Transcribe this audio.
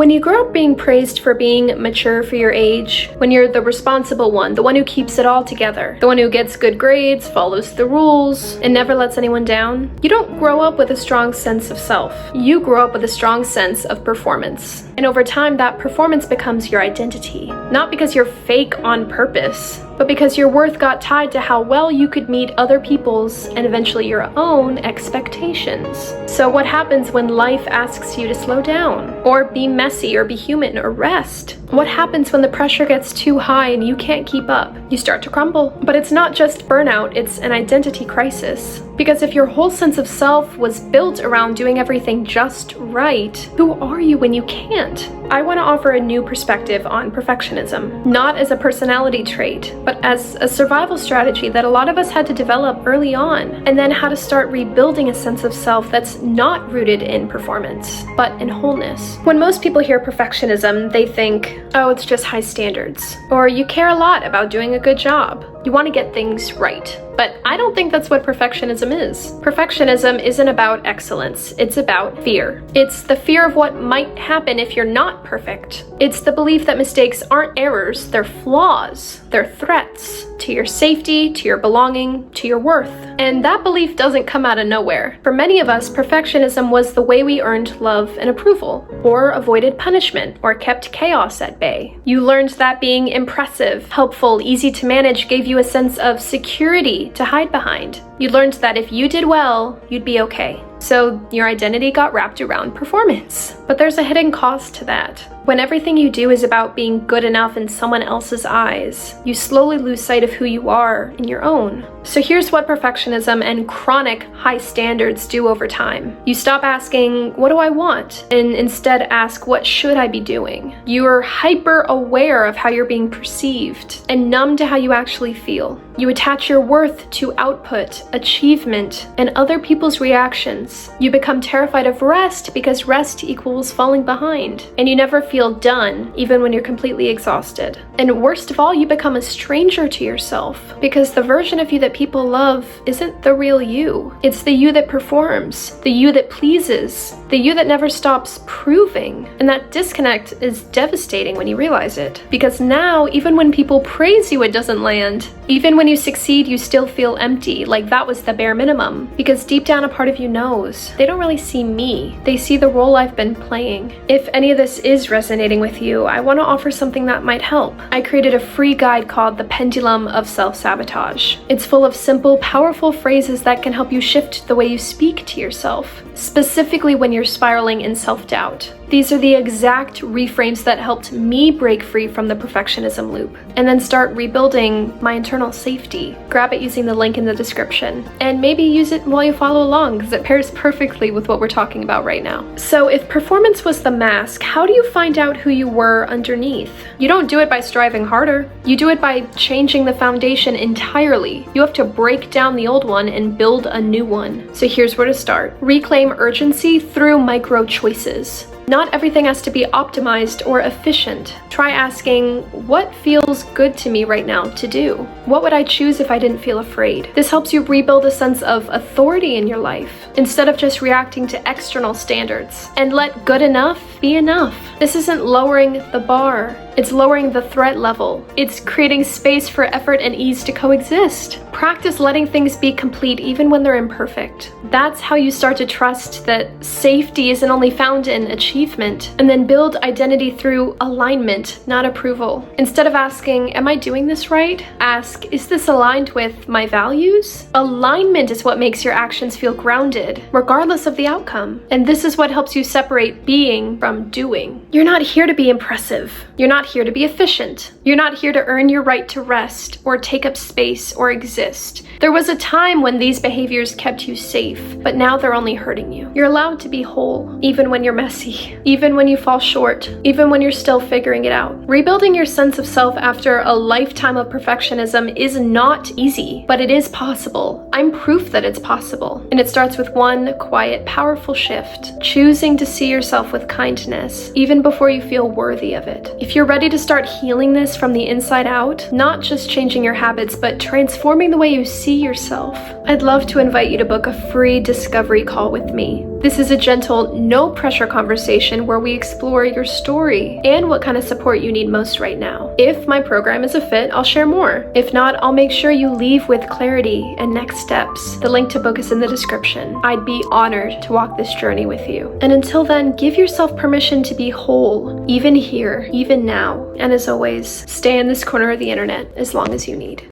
When you grow up being praised for being mature for your age, when you're the responsible one, the one who keeps it all together, the one who gets good grades, follows the rules, and never lets anyone down, you don't grow up with a strong sense of self. You grow up with a strong sense of performance. And over time, that performance becomes your identity. Not because you're fake on purpose, but because your worth got tied to how well you could meet other people's and eventually your own expectations. So what happens when life asks you to slow down, or be messy, or be human, or rest? What happens when the pressure gets too high and you can't keep up? You start to crumble. But it's not just burnout, it's an identity crisis. Because if your whole sense of self was built around doing everything just right, who are you when you can't? I want to offer a new perspective on perfectionism, not as a personality trait, but as a survival strategy that a lot of us had to develop early on, and then how to start rebuilding a sense of self that's not rooted in performance, but in wholeness. When most people hear perfectionism, they think, oh, it's just high standards, or you care a lot about doing a good job. You want to get things right. But I don't think that's what perfectionism is. Perfectionism isn't about excellence, it's about fear. It's the fear of what might happen if you're not perfect. It's the belief that mistakes aren't errors, they're flaws, they're threats to your safety, to your belonging, to your worth. And that belief doesn't come out of nowhere. For many of us, perfectionism was the way we earned love and approval, or avoided punishment, or kept chaos at bay. You learned that being impressive, helpful, easy to manage gave you a sense of security to hide behind. You learned that if you did well, you'd be okay. So your identity got wrapped around performance. But there's a hidden cost to that. When everything you do is about being good enough in someone else's eyes, you slowly lose sight of who you are in your own. So here's what perfectionism and chronic high standards do over time. You stop asking, what do I want? And instead ask, what should I be doing? You are hyper aware of how you're being perceived and numb to how you actually feel. You attach your worth to output, achievement, and other people's reactions. You become terrified of rest because rest equals falling behind. And you never feel done, even when you're completely exhausted. And worst of all, you become a stranger to yourself because the version of you that people love isn't the real you. It's the you that performs, the you that pleases, the you that never stops proving. And that disconnect is devastating when you realize it. Because now, even when people praise you, it doesn't land. Even when you succeed, you still feel empty, like that was the bare minimum. Because deep down, a part of you knows they don't really see me. They see the role I've been playing. If any of this is resonating with you, I want to offer something that might help. I created a free guide called The Pendulum of Self-Sabotage. It's full of simple, powerful phrases that can help you shift the way you speak to yourself, specifically when you're spiraling in self-doubt. These are the exact reframes that helped me break free from the perfectionism loop and then start rebuilding my internal safety. Grab it using the link in the description and maybe use it while you follow along because it pairs perfectly with what we're talking about right now. So if performance was the mask, how do you find out who you were underneath? You don't do it by striving harder. You do it by changing the foundation entirely. You have to break down the old one and build a new one. So here's where to start. Reclaim urgency through micro choices. Not everything has to be optimized or efficient. Try asking, what feels good to me right now to do? What would I choose if I didn't feel afraid? This helps you rebuild a sense of authority in your life, instead of just reacting to external standards. And let good enough be enough. This isn't lowering the bar. It's lowering the threat level. It's creating space for effort and ease to coexist. Practice letting things be complete even when they're imperfect. That's how you start to trust that safety isn't only found in achievement, and then build identity through alignment, not approval. Instead of asking, am I doing this right? Ask, is this aligned with my values? Alignment is what makes your actions feel grounded, regardless of the outcome. And this is what helps you separate being from doing. You're not here to be impressive. You're not here to be efficient. You're not here to earn your right to rest or take up space or exist. There was a time when these behaviors kept you safe, but now they're only hurting you. You're allowed to be whole, even when you're messy, even when you fall short, even when you're still figuring it out. Rebuilding your sense of self after a lifetime of perfectionism is not easy, but it is possible. I'm proof that it's possible. And it starts with one quiet, powerful shift, choosing to see yourself with kindness, even before you feel worthy of it. If you're ready to start healing this from the inside out, not just changing your habits, but transforming the way you see yourself, I'd love to invite you to book a free discovery call with me. This is a gentle, no pressure conversation where we explore your story and what kind of support you need most right now. If my program is a fit, I'll share more. If not, I'll make sure you leave with clarity and next steps. The link to book is in the description. I'd be honored to walk this journey with you. And until then, give yourself permission to be whole, even here, even now. And as always, stay in this corner of the internet as long as you need.